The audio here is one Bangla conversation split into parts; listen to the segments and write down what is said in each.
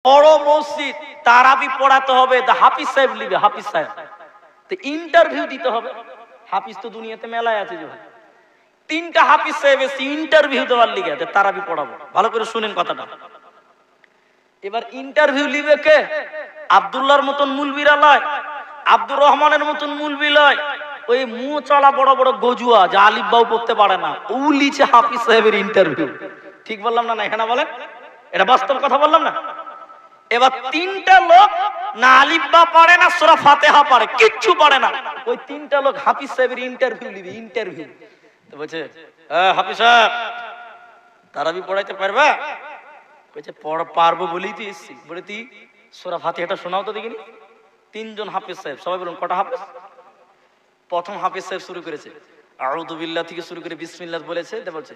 বড় মসজিদ, তারাবি পড়াতে হবে, হাফিজ সাহেব লিবে, হাফিজ সাহেব তো ইন্টারভিউ দিতে হবে। হাফিজ তো দুনিয়াতে মেলায় আছে যে ভাই, 3টা হাফিজ সাহেব এসে ইন্টারভিউ দেওয়ার লিগে তারাবি পড়াবো। ভালো করে শুনেন কথাটা। এবার ইন্টারভিউ লিবে কে? আব্দুল্লাহর মতন মুলবিরা লয়, আব্দুর রহমানের মতন মুলবি লয়, ওই মুখ চলা বড় বড় গজুয়া যা আলিফ বাউ পড়তে পারে না, ও লিছে হাফিজ সাহেবের ইন্টারভিউ। ঠিক বললাম না? এখানে বলেন, এটা বাস্তব কথা বললাম না? এবার 3টা লোক না আলিফ বা পারে না, সূরা ফাতিহা পারে, কিচ্ছু পারে না, ওই 3টা লোক হাফিজ সাহেবের ইন্টারভিউ লিবে। ইন্টারভিউ তো বলছে, হাফিজ সাহেব তারাবি পড়াইতে পারবা? বলছে পারবো বলেই তো এসছি। বলে তুই সূরা ফাতিহাটা শোনাও তো দেখিনি। 3জন হাফিজ সাহেব, সবাই বলুন কটা হাফিজ? প্রথম হাফিজ সাহেব শুরু করেছে আউযু বিল্লাহ থেকে শুরু করে বিসমিল্লাহ বলেছে, বলছে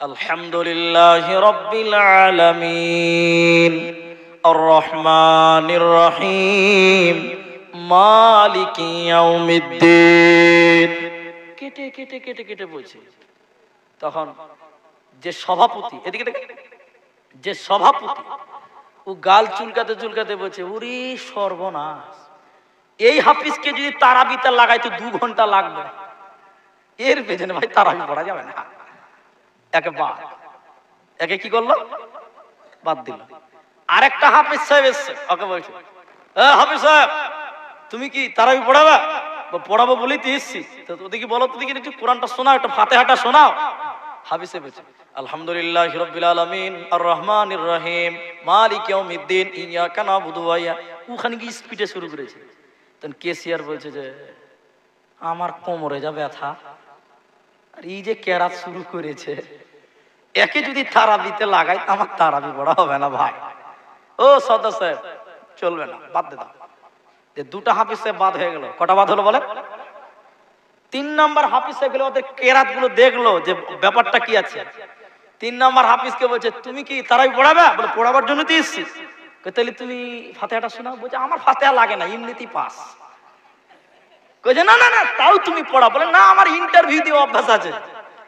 আলহামদুলিল্লাহি রাব্বিল আলামিন আর রহমানির রহিম মালিকি ইয়াউমিদ্দিন। কেটে কেটে কেটে কেটে বলছে। তখন যে সভাপতি, এদিকে দেখেন, যে সভাপতি ও গাল চুলকাতে চুলকাতে বলছে, ওরে সর্বনাশ, এই হাফিজকে যদি তারাবিতে লাগাই তো 2 ঘন্টা লাগবে, এর পেছনে ভাই তারাবি পড়া যাবে না। একে কি করলো? বাদ দিল। আরেকটা হাফিজ সাহেব এসছে, ওকে বলছে, হাফিজ সাহেব তুমি কি তারাবি পড়াবা? পড়াবো বলেই তো এসছি, তো ওদিকে বলো, তো দেখি কোরআনটা শোনাও, একটা ফাতিহাটা শোনাও। হাফিজ সাহেব বলছে আলহামদুলিল্লাহি রাব্বিল আলামিন আর রহমানির রহিম মালিকি ইয়াউমিদ্দিন ইয়াকা নাবুদু ওয়া ইয়া। ওখানে কি স্পিডে শুরু করেছে। তখন কেসিআর বলছে যে আমার কোমরে যা ব্যথা, আর এই যে কেরাত শুরু করেছে, একে যদি তারাবিতে লাগাই আমার তারাবি পড়া হবে না ভাই। ও সদস্য সাহেব চলবে না, বাদ দে দাও। যে 2টা হাফিজ সাহেব বাদ হয়ে গেল। কটা বাদ হলো বলে? 3 নম্বর হাফিজ সাহেব গেলে ওদের কেরাত গুলো দেখলো যে ব্যাপারটা কি আছে। 3 নম্বর হাফিজকে বলছে তুমি কি তারাবি পড়াবে? বলে পড়াবার জন্য তো এসেছি। তাহলে তুমি ফাতিহাটা শোনাও। বলছে আমার ফাতিহা লাগে না, এমনিতেই পাস। কইছে না না না তাও তুমি পড়া। বলে না আমার ইন্টারভিউ দিয়ে অভ্যাস আছে।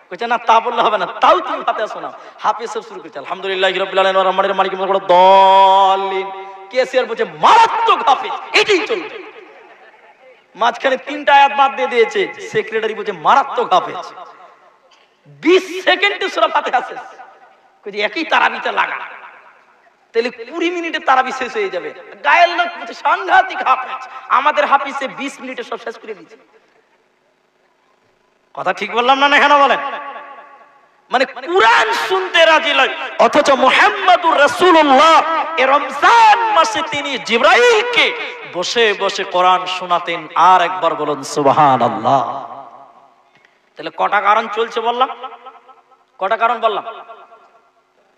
কইছে না তা বললে হবে না, তাও তুমি ফাতিহা শোনাও। হাফিজ সাহেব শুরু করছে আলহামদুলিল্লাহি রাব্বিল আলামিন ওয়া রহমানির মালিকি বলে দলিন। কেসিআর বলছে মারাত্মক হাফিজ, এটাই চলবে। মাঝখানে 3টা আয়াত বাদ দিয়ে দিয়েছে। সেক্রেটারি বলছে মারাত্মক হাফিজ। 20 সেকেন্ডে সূরা ফাতিহা শেষ। কইছে একই তারাবিতে লাগা, তাহলে 20 মিনিটে তারাবি শেষ হয়ে যাবে। গায়ের লোক বলছে সাংঘাতিক হাফিজ। আমাদের হাফিজ 20 মিনিটে সব শেষ করে দিয়েছে। কথা ঠিক বললাম না? এখানে বলেন, মানে কুরআন শুনতে রাজি নয়, অথচ মুহাম্মদুর রাসূলুল্লাহ এই রমজান মাসে তিনি জিবরাইলকে বসে বসে কোরআন শোনাতেন। আর একবার বলুন সুবহানাল্লাহ। তাহলে কটা কারণ চলছে বললাম? কটা কারণ বললাম?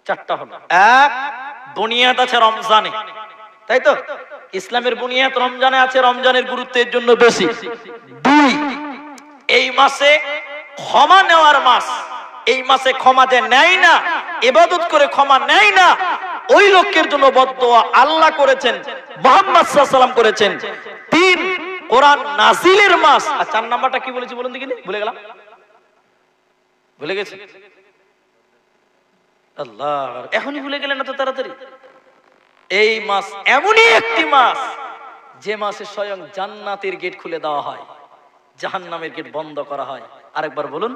4টা হলো। 1, বুনিয়াদ আছে রমজানে, তাই তো? ইসলামের বুনিয়াদ রমজানে আছে, রমজানের গুরুত্বের জন্য বেশি। 2, এই মাসে ক্ষমা নেওয়ার মাস। এই মাসে ক্ষমা যে নেয় না, ইবাদত করে ক্ষমা নেয় না, ওই লোকের জন্য বদদোয়া আল্লাহ করেছেন, মুহাম্মদ সাল্লাল্লাহু আলাইহি ওয়াসাল্লাম করেছেন। 3, কোরআন নাজিলের মাস। আর 4 নাম্বারটা কি বলেছি বলুন দেখিনি? ভুলে গেলাম, ভুলে গেছি। আল্লাহ, এখনই ভুলে গেলেন না তো তাড়াতাড়ি। এই মাস এমনই একটি মাস যে মাসে স্বয়ং জান্নাতের গেট খুলে দেওয়া হয়, জাহান্নামের গেট বন্ধ করা হয়। আরেকবার বলুন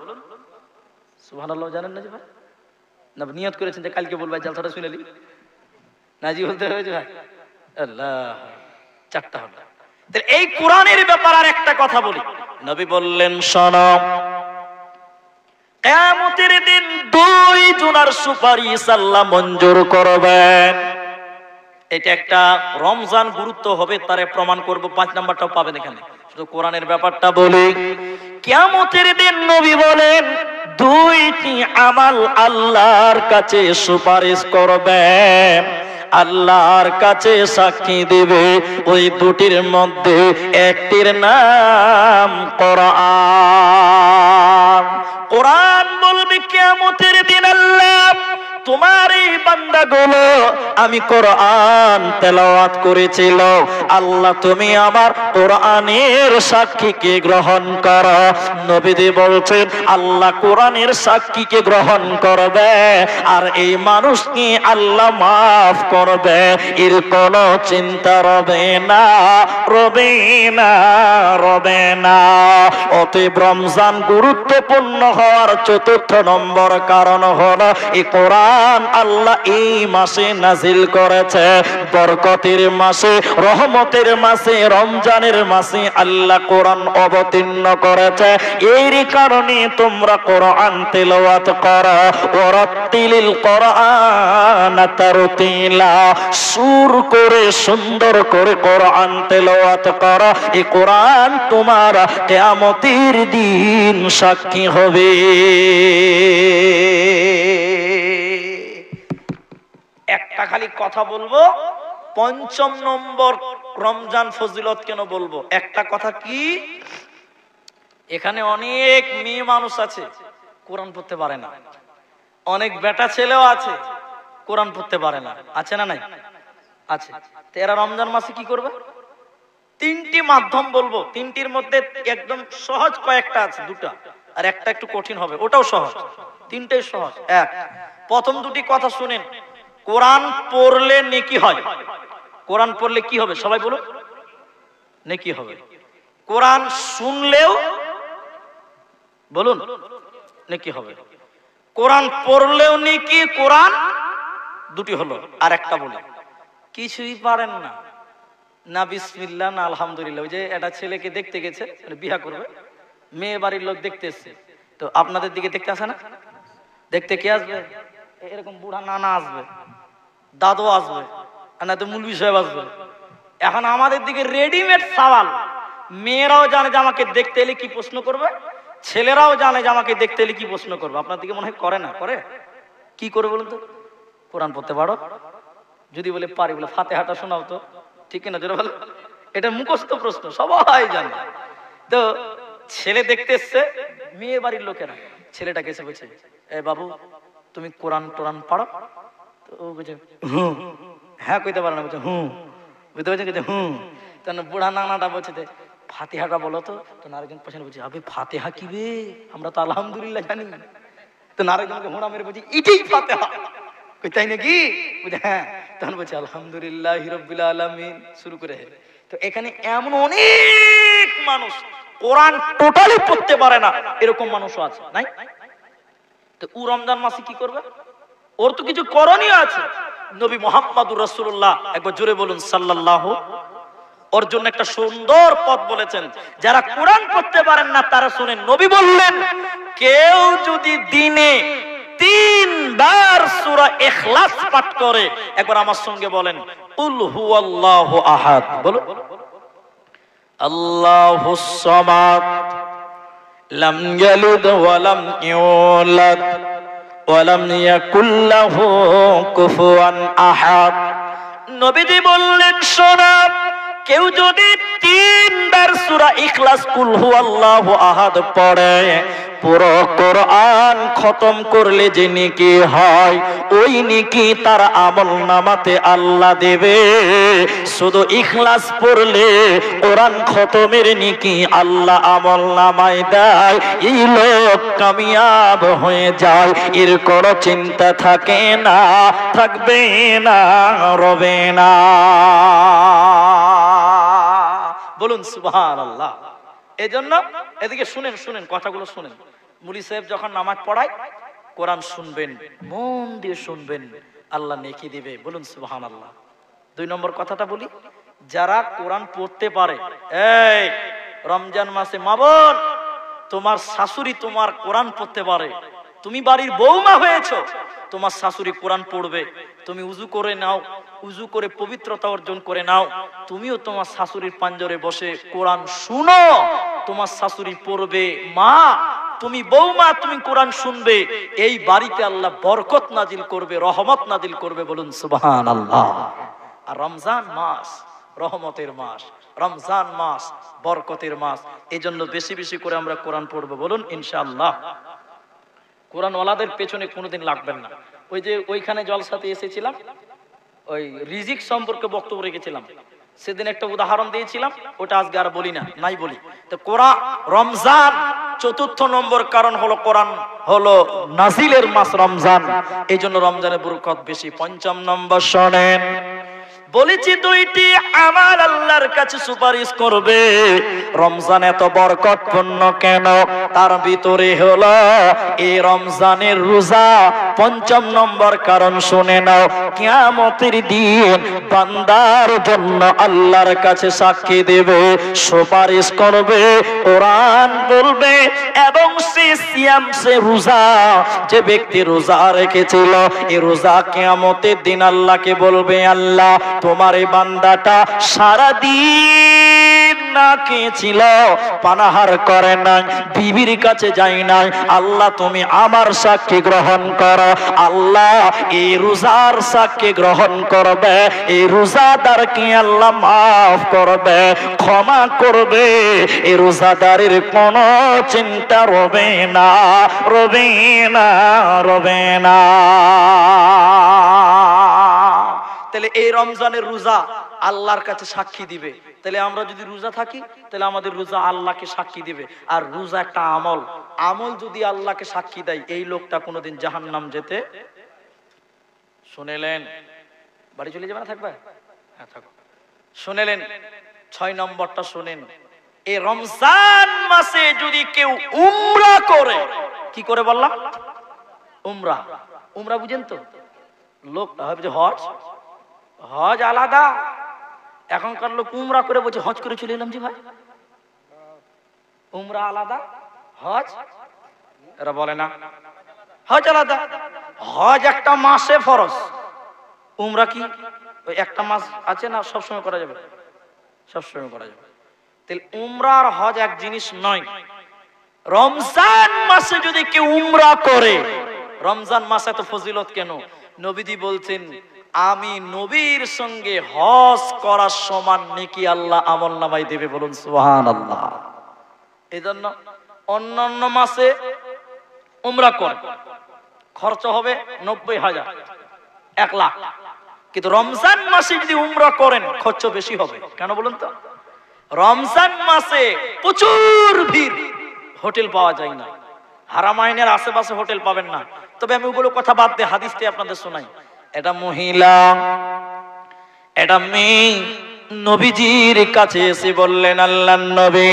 সুবহানাল্লাহ। জানেন না যে ভাই? না নিয়ত করেছেন যে কালকে বলবো, জালসাটা শুনে নি, নাজি বলতে হয়েছে ভাই। আল্লাহ, 4টা হলো। এই কোরআনের ব্যাপার আর একটা কথা বলি। নবী বললেন শোনো, কিয়ামতের দিন 2 জনের সুপারিশ আল্লাহ মঞ্জুর করবেন। এটা একটা রমজান গুরুত্ব হবে, তারে প্রমাণ করব। 5 নাম্বারটাও পাবেন এখানে। শুধু কোরআনের ব্যাপারটা বলি। কিয়ামতের দিন নবী বলেন 2টি আমাল আল্লাহর কাছে সুপারিশ করবে, আল্লাহর কাছে সাক্ষী দিবে। ওই 2টির মধ্যে একটির নাম কোরআন। কোরআন বলবে কিয়ামতের দিন আল্লাহ তোমার এই বান্দাগুলো আমি কোরআন তেলাওয়াত করেছিল, আল্লাহ তুমি আমার কোরআনের সাক্ষীকে গ্রহণ করো। নবীজি বলছেন আল্লাহ কোরআনের সাক্ষীকে গ্রহণ করবে আর এই মানুষকে আল্লাহ মাফ করবে, এর কোনো চিন্তা রবে না, রবে না, রবে না। অতএব রমজান গুরুত্বপূর্ণ হওয়ার চতুর্থ নম্বর কারণ হলো এই কোরআন আল্লাহ এই মাসে নাজিল করেছে। বরকতের মাসে, রহমতের মাসে, রমজানের মাসে আল্লাহ কোরআন অবতীর্ণ করেছে। এর কারণে তোমরা কোরআন তেলাওয়াত করো। ওয়ারাত্তিলিল কোরআন তারতিলা, সুর করে সুন্দর করে কোরআন তেলাওয়াত করো। এই কোরআন তোমার কিয়ামতের দিন সাক্ষী হবে। একটা খালি কথা বলবো, পঞ্চম নম্বর রমজান ফজিলত কেন বলবো, একটা কথা কি, এখানে অনেক মেয়ে মানুষ আছে কোরআন পড়তে পারে না, অনেক বেটা ছেলেও আছে কোরআন পড়তে পারে না, আছে না নাই? আছে। তো এরা রমজান মাসে কি করবে? তিনটি মাধ্যম বলবো, তিনটির মধ্যে একদম সহজ কয়েকটা আছে, দুটা, আর একটা একটু কঠিন হবে, ওটাও সহজ, তিনটাই সহজ। এক, প্রথম দুটি কথা শুনেন। কোরআন পড়লে নেকি হয়। কোরআন পড়লে কি হবে সবাই বলুন? নেকি হবে। কোরআন শুনলেও বলুন নেকি হবে। কোরআন পড়লেও নেকি, কোরআন দুটি হলো। আর একটা বলে কিছুই পারেন না, না বিসমিল্লাহ না আলহামদুলিল্লাহ। ওই যে একটা ছেলেকে দেখতে গেছে, বিয়া করবে, মেয়ে বাড়ির লোক দেখতে এসছে, তো আপনাদের দিকে দেখতে আসে না? দেখতে কে আসবে? এরকম বুড়া নানা আসবে, দাদু আসবে, না তো মুলবি সাহেব আসবে। এখন আমাদের দিকে রেডিমেড সওয়াল, মেয়েরাও জানে যে আমাকে দেখতে এলে কি প্রশ্ন করবে, ছেলেরাও জানে যে আমাকে দেখতে এলে কি প্রশ্ন করবে। আপনার দিকে মনে হয় করে না? করে। কি করে বলুন তো? কোরআন পড়তে পারো? যদি বলে পারি, বলে ফাতিহাটা শোনাও তো, ঠিক না? জোরে বলো। এটা মুখস্থ প্রশ্ন, সবাই জানে। তো ছেলে দেখতে এসছে, মেয়ে বাড়ির লোকেরা ছেলেটাকে এসে বলছে, এ বাবু তুমি কোরআন টোরআন পড়ো? তো ও বলছে হুম। হ্যাঁ কইতে পারে না, বলছে হুম। বুঝতে পারছেন? হুম। তখন বুড়া নানাটা বলছে ফাতিহাটা বলো তো। তো নারেকজন পছন্দ বলছে, আবে ফাতিহা কি বে, আমরা তো আলহামদুলিল্লাহ জানি। তো নারেকজনকে হোঁড়া মেরে বলছে এটাই ফাতিহা। কই তাই নাকি? বুঝে হ্যাঁ। তখন বলছে আলহামদুলিল্লাহি রাব্বিল আলামিন, শুরু করে। তো এখানে এমন অনেক মানুষ কোরআন টোটালি পড়তে পারে না, এরকম মানুষও আছে, নাই? তো ও রমজান মাসে কি করবে? ওর তো কিছু করণীয় আছে। নবী মুহাম্মদুর রাসূলুল্লাহ, একবার জোরে বলুন সাল্লাল্লাহু, ওর জন্য একটা সুন্দর পথ বলেছেন। যারা কোরআন পড়তে পারেন না তারা শুনেন, নবী বললেন কেউ যদি দিনে 3 বার সূরা ইখলাস পাঠ করে, একবার আমার সঙ্গে বলেন কুল হুয়াল্লাহু আহাদ, বলুন আল্লাহুস সামাদ লাম ইয়ালিদ ওয়া লাম ইউলাদ ওয়া লাম ইয়াকুল লাহু কুফুয়ান আহাদ। নবীজি বললেন শোনো, কেউ যদি 3 বার সূরা ইখলাস কুল হুয়াল্লাহু আহাদ পড়ে, পুরো কোরআন খতম করলে যে নেকি হয়, ওই নেকি তার আমলনামাতে আল্লাহ দেবে। শুধু ইখলাস পড়লে কোরআন খতমের নেকি আল্লাহ আমলনামায় দেয়। এই লোক কামিয়াব হয়ে যায়, এর কোনো চিন্তা থাকে না, থাকবে না, রবে না। বলুন সুবহানাল্লাহ। এজন্য এদিকে শুনেন, শুনেন কথাগুলো শুনেন। মুলি সাহেব যখন নামাজ পড়ায় কোরআন শুনবেন, মন দিয়ে শুনবেন, আল্লাহ নেকি দিবে। বলুন সুবহানাল্লাহ। 2 নম্বর কথাটা বলি, যারা কোরআন পড়তে পারে, এই রমজান মাসে মা বোন, তোমার শাশুড়ি তোমার কোরআন পড়তে পারে, তুমি বাড়ির বৌমা হয়েছো, তোমার শাশুড়ি কোরআন পড়বে, তুমি উযু করে নাও, উযু করে পবিত্রতা অর্জন করে নাও, তুমিও তোমার শাশুড়ির পাঞ্জরে বসে কোরআন শুনো, তোমার শাশুড়ি পড়বে। মা তুমি বৌমা, তুমি কোরআন শুনবে, এই বাড়িতে আল্লাহ বরকত নাজিল করবে, রহমত নাজিল করবে। বলুন সুবহানাল্লাহ। আর রমজান মাস রহমতের মাস, রমজান মাস বরকতের মাস, এজন্য বেশি বেশি করে আমরা কোরআন পড়বো। বলুন ইনশাআল্লাহ। কোরআন ওয়ালাদের পেছনে কোনোদিন লাগবেন না। ওই যে ওইখানে জলসাতে এসেছিলাম, ওই রিজিক সম্পর্কে বক্তব্য রেখেছিলাম, সেদিন একটা উদাহরণ দিয়েছিলাম, ওটা আজকে আর বলি না, নাই বলি। তো কোরআন রমজান চতুর্থ নম্বর কারণ হলো কোরআন হলো নাজিলের মাস রমজান, এই জন্য রমজানের বরকত বেশি। পঞ্চম নম্বর শোনেন, বলেছি দুইটি আমার আল্লাহর কাছে সুপারিশ করবে। রমজান এত বরকতপূর্ণ কেন? তার ভিতরে হলো এই রমজানের রোজা। পঞ্চম নম্বর কারণ শুনে নাও, কিয়ামতের দিন বান্দার জন্য আল্লাহর কাছে সাক্ষী দেবে, সুপারিশ করবে, কোরআন বলবে এবং সে সিয়াম সে রোজা, যে ব্যক্তি রোজা রেখেছিল এই রোজা কিয়ামতের দিন আল্লাহকে বলবে, আল্লাহ তোমার এই বান্দাটা সারাদিন না খেয়েছিল, পানাহার করে নাই, বিবির কাছে যাই নাই, আল্লাহ তুমি আমার সাক্ষী গ্রহণ করো। আল্লাহ এই রোজার সাক্ষী গ্রহণ করবে, এই রোজাদারকে আল্লাহ মাফ করবে, ক্ষমা করবে, এই রোজাদারের কোনো চিন্তা রবে না, রবে না, রবে না। তাহলে এই রমজানের রোজা আল্লাহর কাছে সাক্ষী দিবে। তাহলে আমরা যদি রোজা থাকি তাহলে আমাদের রোজা আল্লাহকে সাক্ষী দিবে। আর রোজা একটা আমল, আমল যদি আল্লাহকে সাক্ষী দেয়, এই লোকটা কোনোদিন জাহান্নাম যেতে, শুনেলেন? বাড়ি চলে যাবে না, থাকবে? হ্যাঁ থাকো। শুনেলেন? 6 নম্বরটা শুনেন, এই রমজান মাসে যদি কেউ উমরা করে, কি করে বললাম? উমরা। উমরা বুঝেন তো? লোক ভাবে যে হজ, হজ আলাদা, এখনকার লোক উমরা করে বলছে হজ করে চলে এলাম। জি ভাই, উমরা আলাদা, হজ এরা বলে না, হজ আলাদা। হজ একটা মাসে ফরজ, উমরা কি ওই একটা মাস আছে না, সবসময় করা যাবে? সবসময় করা যাবে। তাহলে উমরা আর হজ এক জিনিস নয়। রমজান মাসে যদি কেউ উমরা করে, রমজান মাসে এত ফজিলত কেন? নবীজি বলছেন, আমি নবীর সঙ্গে হজ করার সমান নেকি আল্লাহ আমল নামায় দেবে। বলুন সুবহানাল্লাহ। এই জন্য অন্যান্য মাসে উমরা করে খরচ হবে 90,000, 1 লাখ, কিন্তু রমজান মাসে যদি উমরা করেন খরচ বেশি হবে। কেন বলুন তো? রমজান মাসে প্রচুর ভিড়, হোটেল পাওয়া যায় না, হারামাইনের আশেপাশে হোটেল পাবেন না। তবে আমি ওগুলো কথা বাদ দিয়ে হাদিসটি আপনাদের শোনাই। এটা মহিলা, এটা মেয়ে নবীজির কাছে এসে বললেন, আল্লাহর নবী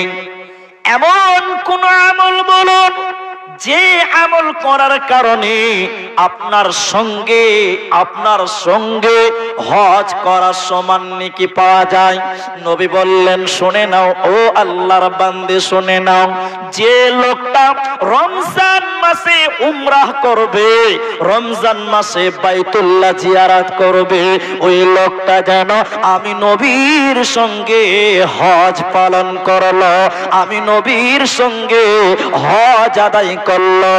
এমন কোন আমল বলুন যে আমল করার কারণে আপনার সঙ্গে হজ করার সমান নেকি পাওয়া যায়। নবী বললেন, শুনে নাও ও আল্লাহর বান্দে, শুনে নাও, যে লোকটা রমজান মাসে উমরাহ করবে, রমজান মাসে বাইতুল্লাহ জিয়ারত করবে, ওই লোকটা যেন আমি নবীর সঙ্গে হজ পালন করলো, আমি নবীর সঙ্গে হজ আদায় করলো,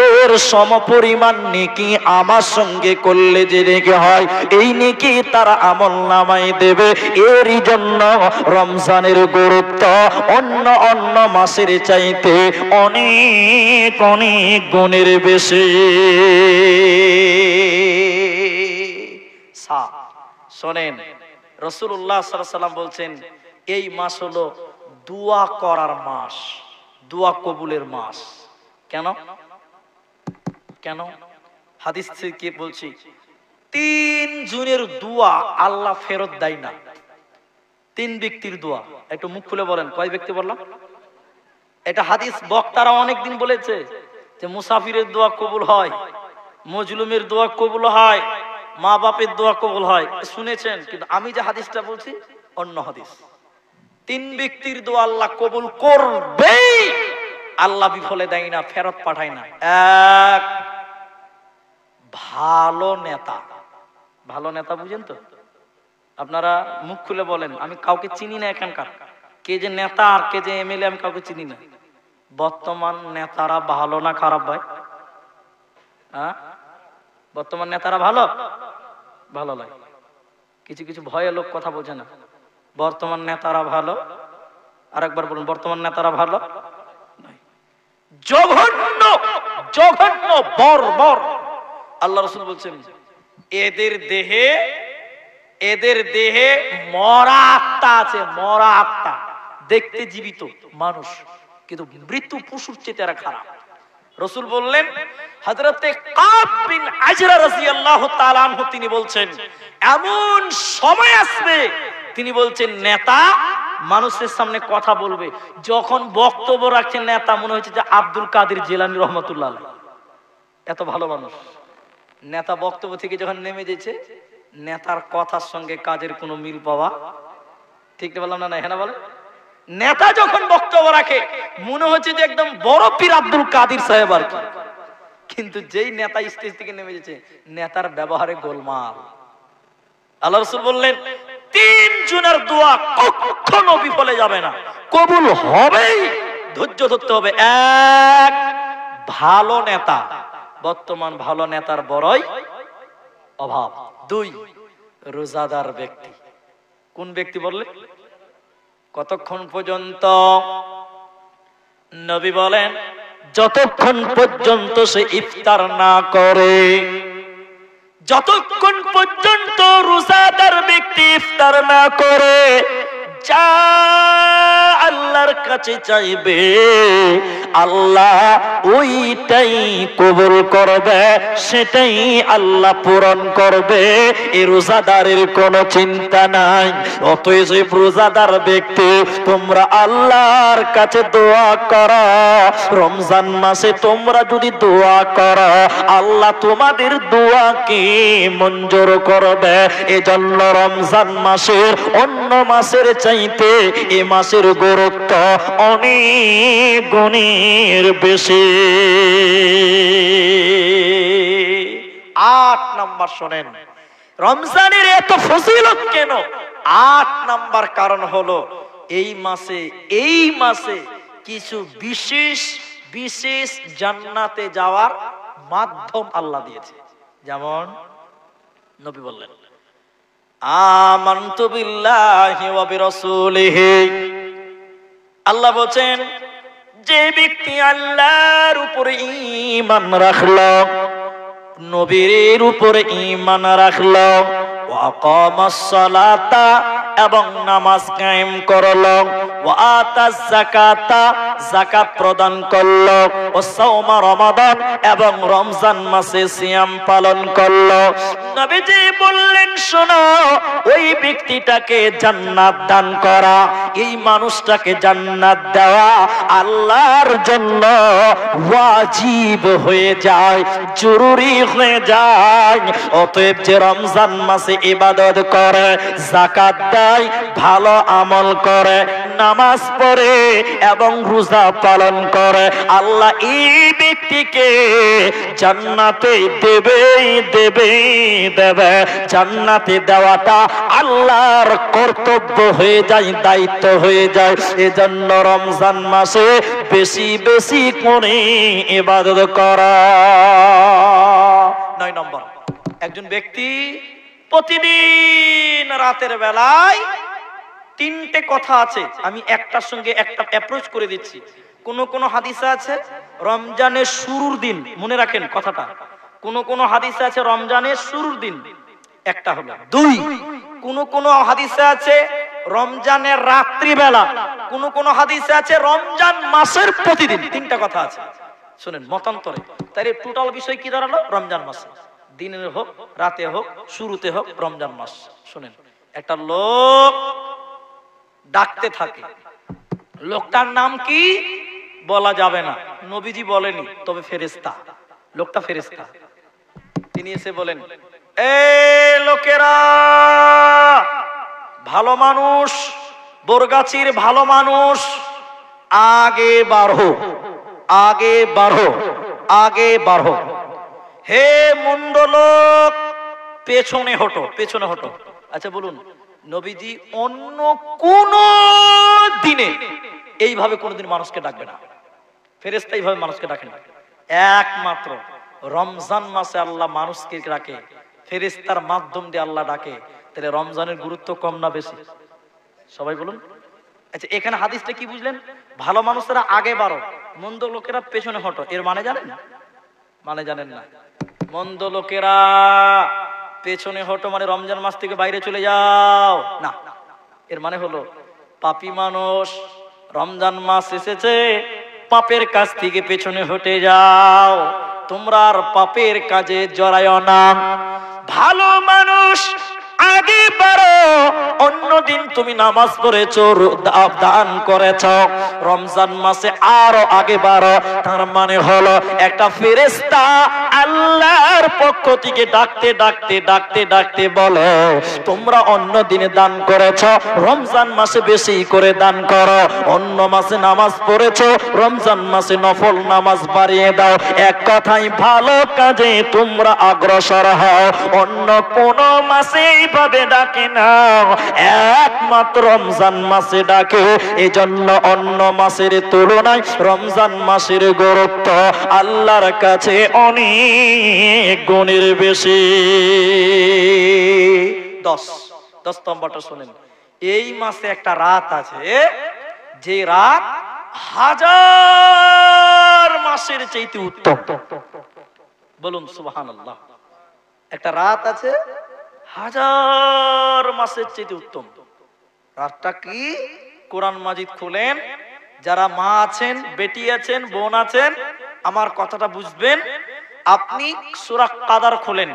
এর সমপরিমাণ নেকি আমার সঙ্গে করলে যে নেকি হয়, এই নেকি তার আমল নামায় দেবে। এরই জন্য রমজানের গুরুত্ব অন্য মাসের চাইতে অনেক অনেক গুণের বেশি। শোনেন, রাসূলুল্লাহ সাল্লাল্লাহু আলাইহি ওয়াসাল্লাম বলছেন, এই মাস হলো দোয়া করার মাস, দোয়া কবুলের মাস। কেন? কেন? হাদিস থেকে বলছি, 3 জনের দোয়া আল্লাহ ফেরত দেয় না। 3 ব্যক্তির দোয়া, একটু মুখ খুলে বলেন, কয় ব্যক্তি বললাম? এটা হাদিস বক্তারা অনেকদিন বলেছে যে মুসাফিরের দোয়া কবুল হয়, মজলুমের দোয়া কবুল হয়, মা বাপের দোয়া কবুল হয়, শুনেছেন। কিন্তু আমি যে হাদিসটা বলছি অন্য হাদিস। 3 ব্যক্তির দোয়া আল্লাহ কবুল করবেই, আল্লাহ বিফলে দেয় না, ফেরত পাঠায় না। এক, ভালো নেতা। ভালো নেতা বুঝেন তো? আপনারা মুখ খুলে বলেন, আমি কাউকে চিনি না এখানকার, কে যে নেতা আর কে যে এমএলএ আমি কাউকে চিনি না। বর্তমান নেতারা ভালো না খারাপ ভাই? হ্যাঁ, বর্তমান নেতারা ভালো? ভালো লাগে। কিছু কিছু ভয়ে লোক কথা বোঝে না। বর্তমান নেতারা ভালো? আরেকবার বলুন, বর্তমান নেতারা ভালো? জঘন্য জঘন্য বর্বর আল্লাহ রাসূল বলছেন এদের দেহে মরা আত্মা আছে, মরা আত্মা, দেখতে জীবিত মানুষ কিন্তু মৃত্যু পশুর চেয়ে তারা খারাপ। রাসূল বললেন, হযরতে কাব বিন আজরা রাদিয়াল্লাহু তাআলা আনহু তিনি বলছেন, এমন সময় আসবে, তিনি বলছেন নেতা মানুষের সামনে কথা বলবে, যখন বক্তব্য রাখছেন নেতা মনে হচ্ছে যে আব্দুল কাদের জিলানী রহমাতুল্লাহ আলাইহি, এত ভালো মানুষ। নেতা বক্তব্য থেকে যখন নেমে যেছে, নেতার কথার সঙ্গে কাজের কোনো মিল পাওয়া, ঠিক বললাম না? হ্যাঁ না বলে? নেতা যখন বক্তব্য রাখে মনে হচ্ছে যে একদম বড় পীর আব্দুল কাদের সাহেব আর কি, কিন্তু যেই নেতা স্টেজ থেকে নেমে যেছে, নেতার ব্যবহারে গোলমাল। আল্লাহ রাসূল বললেন, তিন জনের দোয়া কখনো বিফলে যাবে না, কবুল হবেই, ধৈর্য ধরতে হবে। এক, ভালো নেতা, বর্তমান ভালো নেতার বড়ই অভাব। দুই, রোজাদার ব্যক্তি। কোন ব্যক্তি বললেন? কতক্ষণ পর্যন্ত? নবী বলেন, যতক্ষণ পর্যন্ত সে ইফতার না করে, যতক্ষণ পর্যন্ত রোজাদার ব্যক্তি ইফতার না করে, যা আল্লাহর কাছে চাইবে আল্লাহ ওইটাই কবুল করবে, সেটাই আল্লাহ পূরণ করবে। এই রোজাদারের কোনো চিন্তা নাই। অতএব রোজাদার ব্যক্তি, তোমরা আল্লাহর কাছে দোয়া করো, রমজান মাসে তোমরা যদি দোয়া করো আল্লাহ তোমাদের দোয়াকে মঞ্জুর করবে। এজন্য রমজান মাসের অন্য মাসের চাইতে এই মাসের গুরুত্ব অনেক গুণের বেশি। 8 নাম্বার শোনেন, রমজানের এত ফজিলত কেন? 8 নাম্বার কারণ হলো এই মাসে কিছু বিশেষ বিশেষ জান্নাতে যাওয়ার মাধ্যম আল্লাহ দিয়েছে। যেমন নবী বললেন, আমানতু বিল্লাহি ওয়া বিরাসূলিহি, আল্লাহ বলেন যে ব্যক্তি আল্লাহর উপরে ঈমান রাখলো, নবীর উপরে ঈমান রাখলো, ওয়া আকামাস সালাতা এবং নামাজ কায়েম করলো, ওয়া আতাজ যাকাতা যাকাত প্রদান করলো, ও সাওমা রমাদান এবং রমজান মাসে সিয়াম পালন করলো। নবীজি বললেন, শোনো, ওই ব্যক্তিটাকে জান্নাত দান করা, এই মানুষটাকে জান্নাত দেওয়া আল্লাহর জন্য ওয়াজিব হয়ে যায়, জরুরি হয়ে যায়। অতএব যে রমজান মাসে ইবাদত করে, যাকাত দেয়, ভালো আমল করে, নামাজ পড়ে এবং রোজা পালন করে, আল্লাহ এই ব্যক্তিকে জান্নাতে দেবে। জান্নাতে দেওয়াটা আল্লাহর কর্তব্য হয়ে যায়, দায়িত্ব হয়ে যায়। এজন্য রমজান মাসে বেশি বেশি করে ইবাদত করা। 9 নম্বর, একজন ব্যক্তি প্রতিদিন রাতের বেলায় 3টে কথা আছে, আমি একটার সঙ্গে একটা অ্যাপ্রোচ করে দিচ্ছি। কোন হাদিসে আছে রমজানের শুরুর দিন, মনে রাখেন কথাটা, কোন হাদিসে আছে রমজানের শুরুর দিন, একটা হলো। 2, কোন হাদিসে আছে রমজানের রাত্রিবেলা, কোন হাদিসে আছে রমজান মাসের প্রতিদিন। 3টা কথা আছে, শুনেন মতান্তরে। তাই টোটাল বিষয় কি দাঁড়ালো? রমজান মাসে, দিনে হোক রাতে হোক শুরুতে হোক রমজান মাস। শুনেন, একটা লোক ডাকতে থাকে, লোকটার নাম কি বলা যাবে না, নবীজি বলেনি, তবে ফেরেশতা, লোকটা ফেরেশতা। তিনি এসে বলেন, এ লোকেরা, ভালো মানুষ, বরগাছির ভালো মানুষ, আগে বাড়ো, আগে বাড়ো, আগে বাড়ো। হে মুন্ড লোক, পেছনে হটো, পেছনে হটো। আচ্ছা বলুন, নবীজি অন্য কোন দিনে এইভাবে কোনদিন মানুষকে ডাকবে না, ফেরেশতা এইভাবে মানুষকে ডাকে না। একমাত্র রমজান মাসে আল্লাহ মানুষকে ডাকে, ফেরেশতার মাধ্যম দিয়ে আল্লাহ ডাকে। তাহলে রমজানের গুরুত্ব কম না বেশি? সবাই বলুন। আচ্ছা, এখানে হাদিসটা কি বুঝলেন? ভালো মানুষেরা আগে বাড়ো, মন্দ লোকেরা পেছনে হটো, এর মানে জানেন? মানে জানেন না। মন্দ লোকেরা পেছনে হটো মানে রমজান মাস থেকে বাইরে চলে যাও না, এর মানে হলো পাপী মানুষ, রমজান মাস এসেছে, পাপের কাজ থেকে পেছনে হটে যাও, তোমরা আর পাপের কাজে জড়ায়ও না। ভালো মানুষ আগে বাড়ো, অন্যদিন তুমি নামাজ পড়েছো, দান করেছো, রমজান মাসে আরো আগে বাড়ো। তার মানে হলো একটা ফেরেশতা আল্লাহর পক্ষ থেকে ডাকতে ডাকতে ডাকতে ডাকতে বলে, তোমরা অন্য দিনে দান করেছো, রমজান মাসে বেশি করে দান করো। অন্য মাসে নামাজ পড়েছো, রমজান মাসে নফল নামাজ বাড়িয়ে দাও। এক কথায় ভালো কাজে তোমরা অগ্রসর হও। অন্য কোন মাসে এইভাবে ডাকে না, একমাত্র রমজান মাসে ডাকে। এজন্য অন্য মাসের তুলনায় রমজান মাসের গুরুত্ব আল্লাহর কাছে অনেক গুণের বেশি। 10 নম্বরটা শুনেন। এই মাসে একটা রাত আছে, যে রাত হাজার মাসের চাইতে উত্তম। বলুন সুবহানাল্লাহ। একটা রাত আছে হাজার মাসের চাইতে উত্তম। রাতটা কি? কোরআন মাজিদ খুলেন, যারা মা আছেন, বেটি আছেন, বোন আছেন, আমার কথাটা বুঝবেন। আপনি সূরা কাদার খোলেন,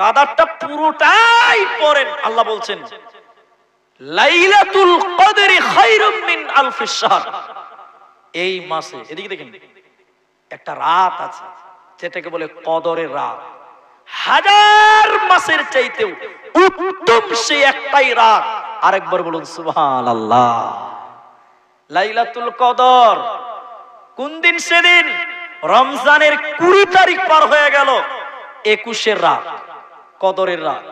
কাদারটা পুরোটাই পড়েন। আল্লাহ বলছেন লাইলাতুল কদরি খায়রুম মিন আলফিশ শাহর। এই মাসে এদিকে দেখেন একটা রাত আছে, যেটাকে বলে কদরের রাত। হাজার মাসের চাইতেও উত্তম সেই একটাই রাত। আরেকবার বলুন সুবহানাল্লাহ। লাইলাতুল কদর কোন দিন? সেদিন রমজানের 20 তারিখ পার হয়ে গেল, 21-এর রাত, কদরের রাত।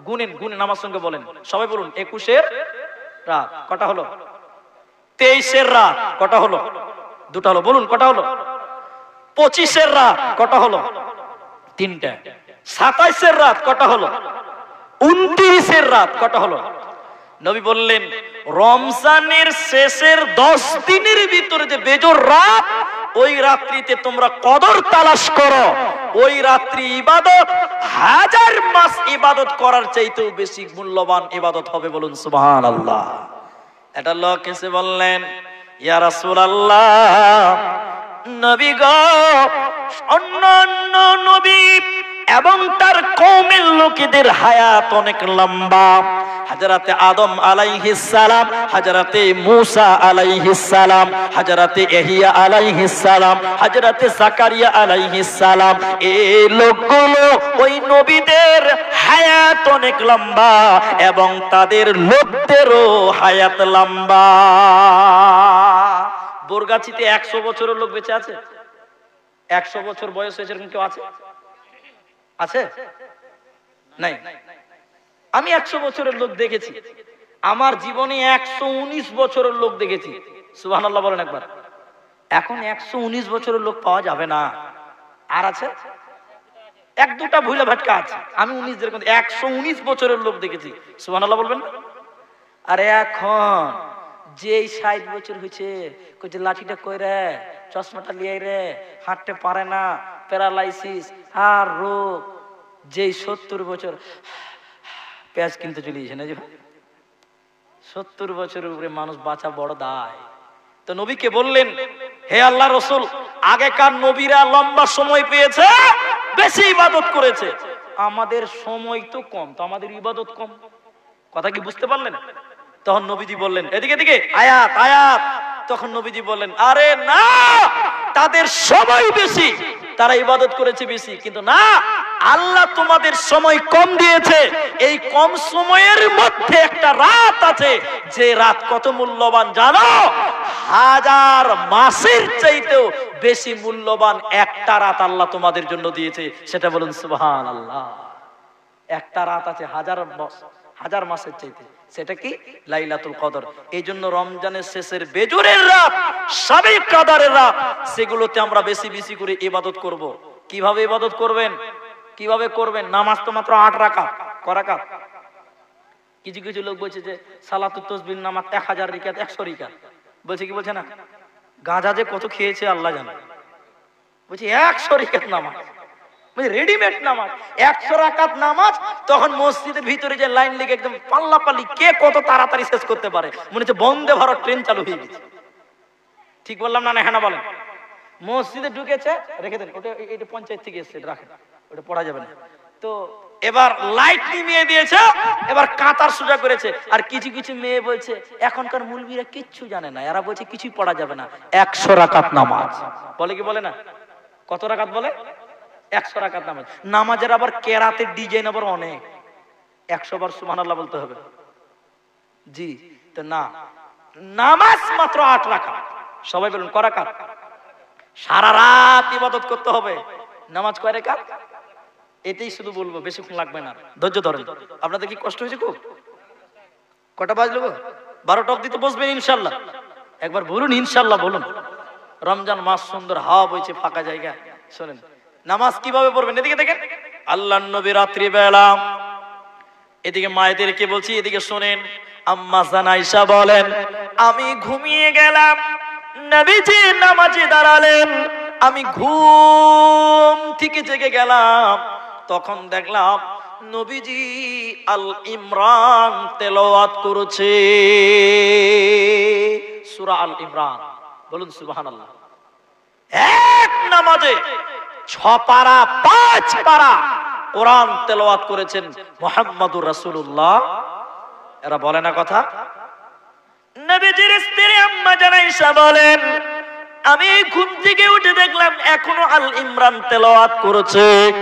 গুনেন গুনেন, আমার সঙ্গে বলেন, সবাই বলুন 21-এর রাত কটা হলো? 23-এর রাত কটা হলো? দুটা হলো। বলুন কটা হলো? 25-এর রাত কটা হলো? 3টা। 27-এর রাত কটা হলো? 29-এর রাত কটা হলো? নবী বললেন রমজানের শেষের 10 দিনের ভিতরে যে বেজোর রাত, ওই রাত্রিতে তোমরা কদর তালাশ করো। ওই রাত্রি ইবাদত হাজার মাস ইবাদত করার চাইতেও বেশি মূল্যবান ইবাদত হবে। বলুন সুবহানাল্লাহ। এটা লোক এসে বললেন ইয়া রাসূলুল্লাহ, নবী গো, অন্যান্য নবী এবং তার কওমের লোকেদের হায়াত অনেক লম্বা। হযরতে আদম আলাইহিস সালাম, হযরতে মূসা আলাইহিস সালাম, হযরতে ইহইয়া আলাইহিস সালাম, হযরতে যাকারিয়া আলাইহিস সালাম, এই লোকগুলো ওই নবীদের হায়াত অনেক লম্বা এবং তাদের লোকদেরও হায়াত লম্বা। বোরগাছিতে 100 বছরের লোক বেঁচে আছে? 100 বছর বয়স হয়েছে এরকম কেউ আছে? আছে? নাই। আমি 100 বছরের লোক দেখেছি, আমার জীবনে 119 বছরের লোক দেখেছি। সুবহানাল্লাহ বলেন একবার। এখন 119 বছরের লোক পাওয়া যাবে না। আর আছে? 1-2টা ভুলে ভাটকা আছে। আমি 119 বছরের লোক দেখেছি। সুবহানাল্লাহ বলবেন। আরে এখন যেই 60 বছর হয়েছে, কইছে লাঠিটা কইরে, চশমাটা লিয়ে রে, হাঁটতে পারে না, প্যারালাইসিস আর রোগ। যেই 70 বছর পেঁয়াজ কিনতে চলে গেছে না যে 70 বছরের উপরে মানুষ বাঁচা বড় দায়। তো নবীকে বললেন হে আল্লাহ রাসূল, আগেকার নবীরা লম্বা সময় পেয়েছে, বেশি ইবাদত করেছে, আমাদের সময় তো কম, তো আমাদের ইবাদত কম। কথা কি বুঝতে পারলেন? তখন নবীজি বললেন এদিকে এদিকে আয়াত আয়াত। তখন নবীজি বললেন আরে না, তাদের সময় বেশি, তারা ইবাদত করেছে বেশি, কিন্তু না, আল্লাহ তোমাদের সময় কম দিয়েছে। এই কম সময়ের মধ্যে একটা রাত আছে, যে রাত কত মূল্যবান জানো? হাজার মাসের চাইতেও বেশি মূল্যবান একটা রাত আল্লাহ তোমাদের জন্য দিয়েছে। সেটা বলুন সুবহানাল্লাহ। একটা রাত আছে হাজার মাসের চাইতে, সেটা কি? লাইলাতুল কদর। এই জন্য রমজানের শেষের বেজরের রাত, শবে কদরের রাত, সেগুলোতে আমরা বেশি বেশি করে ইবাদত করব। কিভাবে ইবাদত করবেন? কিভাবে করবেন? নামাজ তো মাত্র 8 রাকাত। ক রাকাত? কিছু কিছু লোক বলছে যে সালাতুত তাসবিহ নামাজ 1000 রাকাত, 100 রাকাত। বলছে কি বলছে না, গাঁজা যে কত খেয়েছে আল্লাহ জানে। বলছে 100 রাকাত নামাজ, রেডিমেড নামাজ, 100 রাকাত নামাজ। তখন মসজিদের ভিতরে যে লাইন লেগে একদম পাল্লাপাল্লি, কে কত তাড়াতাড়ি শেষ করতে পারে, মনে হচ্ছে বন্দে ভারত ট্রেন চালু হয়ে গেছে। ঠিক বললাম না? হ্যাঁ না বলেন? মসজিদে ঢুকেছে, রেখে দেন ওটা, এটা পঞ্চায়েত থেকে এসছে, রাখেন, ওটা পড়া যাবে না। তো এবার লাইট নিভিয়ে দিয়েছে, এবার কাতার সোজা করেছে। আর কিছু কিছু মেয়ে বলছে এখনকার মুলবিরা কিচ্ছু জানে না, এরা বলছে কিছুই পড়া যাবে না, 100 রাকাত নামাজ বলে। কি বলে না? কত রাকাত বলে? 100 রাকাত নামাজ। নামাজের আবার কেরাতের ডিজাইন আবার অনেক, 100 বার সুবহানাল্লাহ বলতে হবে। জি, তো না, নামাজ মাত্র 8 রাকাত। সবাই বলুন ক রাকাত? সারা রাত ইবাদত করতে হবে। নামাজ কয় রাকাত? এটাই শুধু বলবো, বেশিক্ষণ লাগবে না, ধৈর্য ধরেন। আপনাদের কি কষ্ট হয়েছে খুব? কটা বাজলো? 12টা অবধি তো বসবেন ইনশাল্লাহ। একবার বলুন ইনশাল্লাহ বলুন। রমজান মাস, সুন্দর হাওয়া বইছে, ফাঁকা জায়গা। শোনেন নামাজ কিভাবে পড়বেন, এদিকে দেখেন। আল্লাহর নবী রাত্রি বেলা, এদিকে মায়েদেরকে বলছি, এদিকে শোনেন। আম্মা জান আয়েশা বলেন, আমি ঘুমিয়ে গেলাম, নবীজি নামাজে দাঁড়ালেন, আমি ঘুম থেকে জেগে গেলাম। তখন দেখলাম নবীজি আল ইমরান তেলাওয়াত করেছে, সূরা আল ইমরান। বলুন সুবহানাল্লাহ। এক নামাজে 6 পারা 5 পারা কোরআন তেলাওয়াত করেছেন মুহাম্মদুর রাসূলুল্লাহ। এরা বলে না কথা? নবীজির স্ত্রী আম্মা জান আয়েশা বলেন, আমি ঘুম থেকে উঠে দেখলাম এখনো আল ইমরান তেলাওয়াত করেছে।